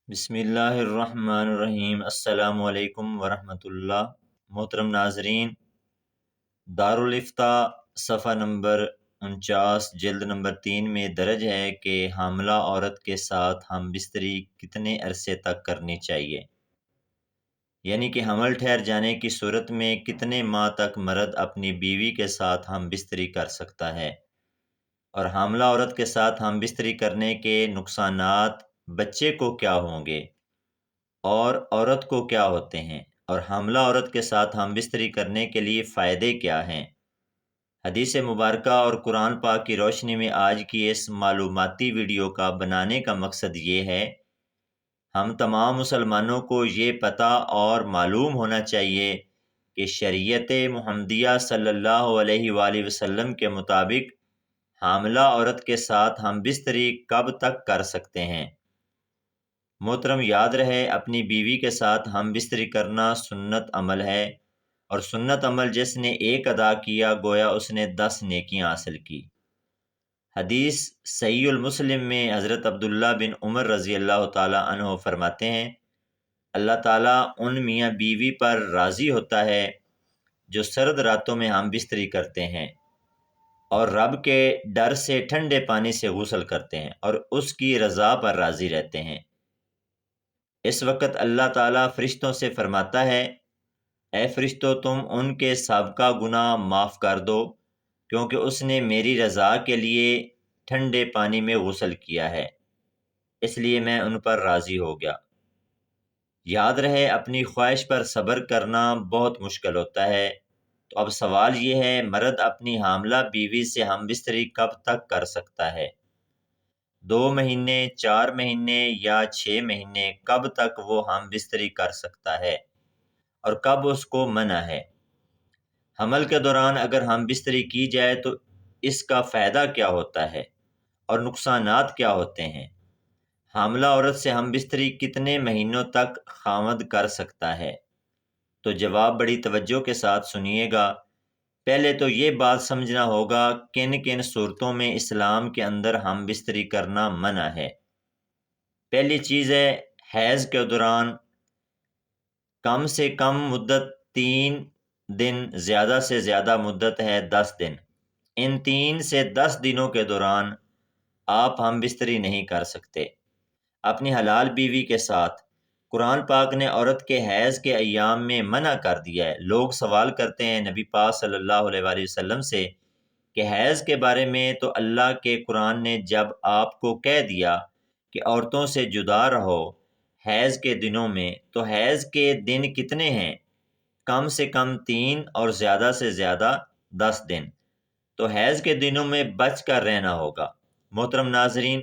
بسم اللہ الرحمن الرحیم۔ السلام علیکم ورحمۃ اللہ۔ محترم ناظرین، دارالفتاء صفحہ نمبر 49 جلد نمبر 3 میں درج ہے کہ حاملہ عورت کے ساتھ ہم بستری کتنے عرصے تک کرنی چاہیے، یعنی کہ حمل ٹھہر جانے کی صورت میں کتنے ماہ تک مرد اپنی بیوی کے ساتھ ہم بستری کر سکتا ہے، اور حاملہ عورت کے ساتھ ہم بستری کرنے کے نقصانات بچے کو کیا ہوں گے اور عورت کو کیا ہوتے ہیں، اور حاملہ عورت کے ساتھ ہم بستری کرنے کے لیے فائدے کیا ہیں۔ حدیث مبارکہ اور قرآن پاک کی روشنی میں آج کی اس معلوماتی ویڈیو کا بنانے کا مقصد یہ ہے، ہم تمام مسلمانوں کو یہ پتہ اور معلوم ہونا چاہیے کہ شریعت محمدیہ صلی اللہ علیہ وآلہ وسلم کے مطابق حاملہ عورت کے ساتھ ہم بستری کب تک کر سکتے ہیں۔ محترم، یاد رہے اپنی بیوی کے ساتھ ہم بستری کرنا سنت عمل ہے، اور سنت عمل جس نے ایک ادا کیا گویا اس نے 10 نیکیاں حاصل کی۔ حدیث صحیح المسلم میں حضرت عبداللہ بن عمر رضی اللہ تعالی عنہ فرماتے ہیں، اللہ تعالیٰ ان میاں بیوی پر راضی ہوتا ہے جو سرد راتوں میں ہم بستری کرتے ہیں اور رب کے ڈر سے ٹھنڈے پانی سے غسل کرتے ہیں اور اس کی رضا پر راضی رہتے ہیں۔ اس وقت اللہ تعالیٰ فرشتوں سے فرماتا ہے، اے فرشتوں، تم ان کے سابقہ گناہ معاف کر دو، کیونکہ اس نے میری رضا کے لیے ٹھنڈے پانی میں غسل کیا ہے، اس لیے میں ان پر راضی ہو گیا۔ یاد رہے اپنی خواہش پر صبر کرنا بہت مشکل ہوتا ہے، تو اب سوال یہ ہے، مرد اپنی حاملہ بیوی سے ہم بستری کب تک کر سکتا ہے؟ 2 مہینے، 4 مہینے یا 6 مہینے، کب تک وہ ہم بستری کر سکتا ہے اور کب اس کو منع ہے؟ حمل کے دوران اگر ہم بستری کی جائے تو اس کا فائدہ کیا ہوتا ہے اور نقصانات کیا ہوتے ہیں؟ حاملہ عورت سے ہم بستری کتنے مہینوں تک خاوند کر سکتا ہے؟ تو جواب بڑی توجہ کے ساتھ سنیے گا۔ پہلے تو یہ بات سمجھنا ہوگا کن کن صورتوں میں اسلام کے اندر ہم بستری کرنا منع ہے۔ پہلی چیز ہے حیض کے دوران کم سے کم مدت 3 دن، زیادہ سے زیادہ مدت ہے 10 دن۔ ان 3 سے 10 دنوں کے دوران آپ ہم بستری نہیں کر سکتے اپنی حلال بیوی کے ساتھ۔ قرآن پاک نے عورت کے حیض کے ایام میں منع کر دیا ہے۔ لوگ سوال کرتے ہیں نبی پاک صلی اللہ علیہ وآلہ وسلم سے کہ حیض کے بارے میں تو اللہ کے قرآن نے جب آپ کو کہہ دیا کہ عورتوں سے جدا رہو حیض کے دنوں میں، تو حیض کے دن کتنے ہیں؟ کم سے کم 3 اور زیادہ سے زیادہ 10 دن، تو حیض کے دنوں میں بچ کر رہنا ہوگا۔ محترم ناظرین،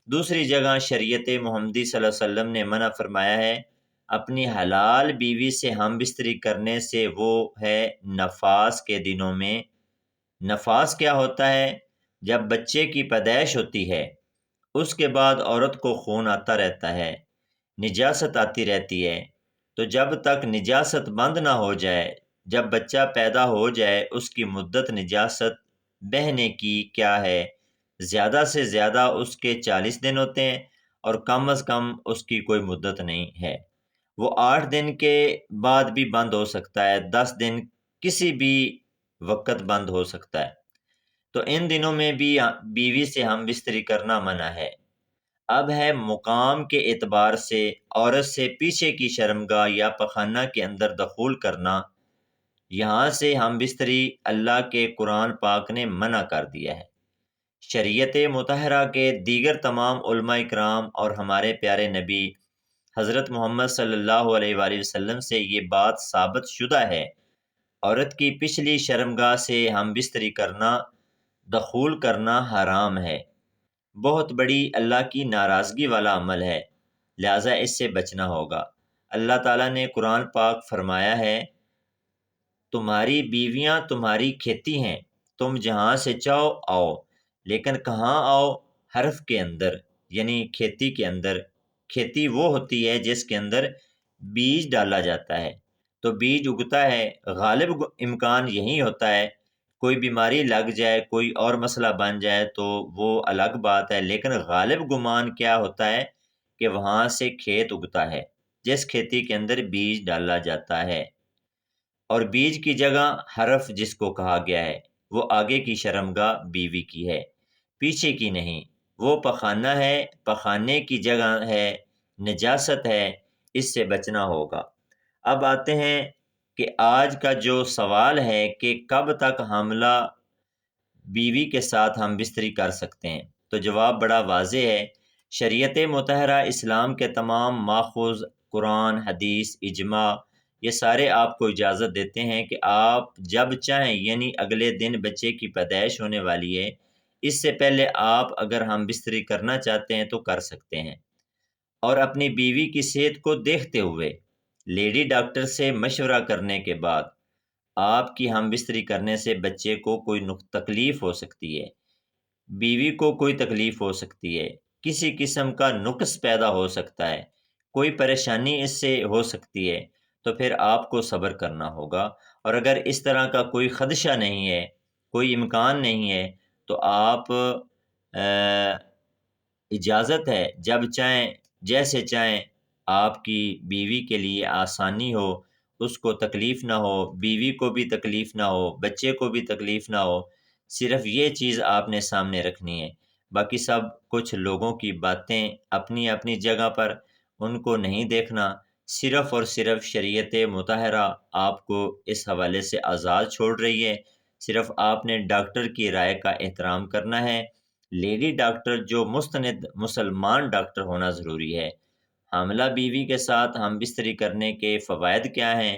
دوسری جگہ شریعت محمدی صلی اللہ علیہ وسلم نے منع فرمایا ہے اپنی حلال بیوی سے ہم بستری کرنے سے، وہ ہے نفاس کے دنوں میں۔ نفاس کیا ہوتا ہے؟ جب بچے کی پیدائش ہوتی ہے اس کے بعد عورت کو خون آتا رہتا ہے، نجاست آتی رہتی ہے، تو جب تک نجاست بند نہ ہو جائے، جب بچہ پیدا ہو جائے، اس کی مدت نجاست بہنے کی کیا ہے؟ زیادہ سے زیادہ اس کے 40 دن ہوتے ہیں، اور کم از کم اس کی کوئی مدت نہیں ہے۔ وہ 8 دن کے بعد بھی بند ہو سکتا ہے، 10 دن کسی بھی وقت بند ہو سکتا ہے، تو ان دنوں میں بھی بیوی سے ہم بستری کرنا منع ہے۔ اب ہے مقام کے اعتبار سے عورت سے پیچھے کی شرمگاہ یا پخانہ کے اندر دخول کرنا، یہاں سے ہم بستری اللہ کے قرآن پاک نے منع کر دیا ہے۔ شریعت مطہرہ کے دیگر تمام علماء اکرام اور ہمارے پیارے نبی حضرت محمد صلی اللہ علیہ وآلہ وسلم سے یہ بات ثابت شدہ ہے، عورت کی پچھلی شرمگاہ سے ہم بستری کرنا، دخول کرنا حرام ہے، بہت بڑی اللہ کی ناراضگی والا عمل ہے، لہٰذا اس سے بچنا ہوگا۔ اللہ تعالیٰ نے قرآن پاک فرمایا ہے، تمہاری بیویاں تمہاری کھیتی ہیں، تم جہاں سے چاہو آؤ، لیکن کہاں آؤ؟ حرف کے اندر، یعنی کھیتی کے اندر۔ کھیتی وہ ہوتی ہے جس کے اندر بیج ڈالا جاتا ہے، تو بیج اگتا ہے، غالب امکان یہی ہوتا ہے، کوئی بیماری لگ جائے، کوئی اور مسئلہ بن جائے تو وہ الگ بات ہے، لیکن غالب گمان کیا ہوتا ہے کہ وہاں سے کھیت اگتا ہے جس کھیتی کے اندر بیج ڈالا جاتا ہے، اور بیج کی جگہ حرف جس کو کہا گیا ہے وہ آگے کی شرمگاہ بیوی کی ہے، پیچھے کی نہیں۔ وہ پخانہ ہے، پخانے کی جگہ ہے، نجاست ہے، اس سے بچنا ہوگا۔ اب آتے ہیں کہ آج کا جو سوال ہے کہ کب تک حاملہ بیوی کے ساتھ ہم بستری کر سکتے ہیں، تو جواب بڑا واضح ہے۔ شریعت مطہرہ اسلام کے تمام ماخوذ، قرآن، حدیث، اجماع، یہ سارے آپ کو اجازت دیتے ہیں کہ آپ جب چاہیں، یعنی اگلے دن بچے کی پیدائش ہونے والی ہے، اس سے پہلے آپ اگر ہم بستری کرنا چاہتے ہیں تو کر سکتے ہیں، اور اپنی بیوی کی صحت کو دیکھتے ہوئے لیڈی ڈاکٹر سے مشورہ کرنے کے بعد آپ کی ہم بستری کرنے سے بچے کو کوئی تکلیف ہو سکتی ہے، بیوی کو کوئی تکلیف ہو سکتی ہے، کسی قسم کا نقص پیدا ہو سکتا ہے، کوئی پریشانی اس سے ہو سکتی ہے، تو پھر آپ کو صبر کرنا ہوگا۔ اور اگر اس طرح کا کوئی خدشہ نہیں ہے، کوئی امکان نہیں ہے، تو آپ اجازت ہے جب چاہیں، جیسے چاہیں، آپ کی بیوی کے لیے آسانی ہو، اس کو تکلیف نہ ہو، بیوی کو بھی تکلیف نہ ہو، بچے کو بھی تکلیف نہ ہو، صرف یہ چیز آپ نے سامنے رکھنی ہے۔ باقی سب کچھ لوگوں کی باتیں اپنی اپنی جگہ پر، ان کو نہیں دیکھنا، صرف اور صرف شریعت مطہرہ آپ کو اس حوالے سے آزاد چھوڑ رہی ہے۔ صرف آپ نے ڈاکٹر کی رائے کا احترام کرنا ہے۔ لیڈی ڈاکٹر جو مستند مسلمان ڈاکٹر ہونا ضروری ہے۔ حاملہ بیوی کے ساتھ ہم بستری کرنے کے فوائد کیا ہیں؟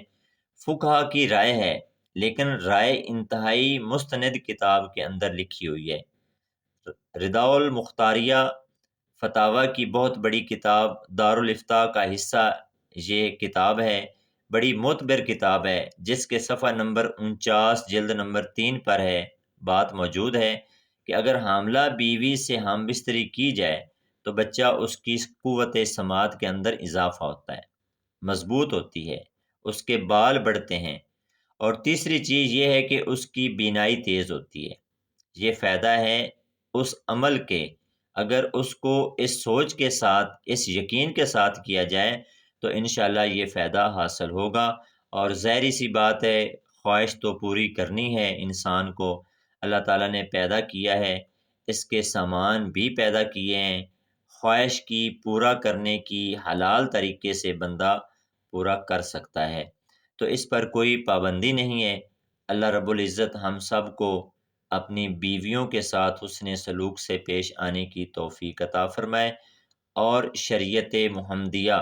فقہا کی رائے ہے، لیکن رائے انتہائی مستند کتاب کے اندر لکھی ہوئی ہے۔ رداء المختاریہ فتاوی کی بہت بڑی کتاب، دارالافتاء کا حصہ یہ کتاب ہے، بڑی معتبر کتاب ہے، جس کے صفحہ نمبر 49 جلد نمبر 3 پر ہے، بات موجود ہے کہ اگر حاملہ بیوی سے ہم بستری کی جائے تو بچہ اس کی قوت سماعت کے اندر اضافہ ہوتا ہے، مضبوط ہوتی ہے، اس کے بال بڑھتے ہیں، اور تیسری چیز یہ ہے کہ اس کی بینائی تیز ہوتی ہے۔ یہ فائدہ ہے اس عمل کے، اگر اس کو اس سوچ کے ساتھ، اس یقین کے ساتھ کیا جائے تو انشاءاللہ یہ فائدہ حاصل ہوگا۔ اور ظاہری سی بات ہے، خواہش تو پوری کرنی ہے انسان کو، اللہ تعالیٰ نے پیدا کیا ہے، اس کے سامان بھی پیدا کیے ہیں، خواہش کی پورا کرنے کی حلال طریقے سے بندہ پورا کر سکتا ہے، تو اس پر کوئی پابندی نہیں ہے۔ اللہ رب العزت ہم سب کو اپنی بیویوں کے ساتھ حسن سلوک سے پیش آنے کی توفیق عطا فرمائے، اور شریعت محمدیہ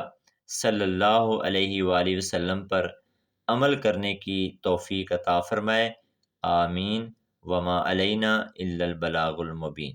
صلی اللہ علیہ وآلہ وسلم پر عمل کرنے کی توفیق عطا فرمائے۔ آمین۔ وما علینا الا البلاغ المبین۔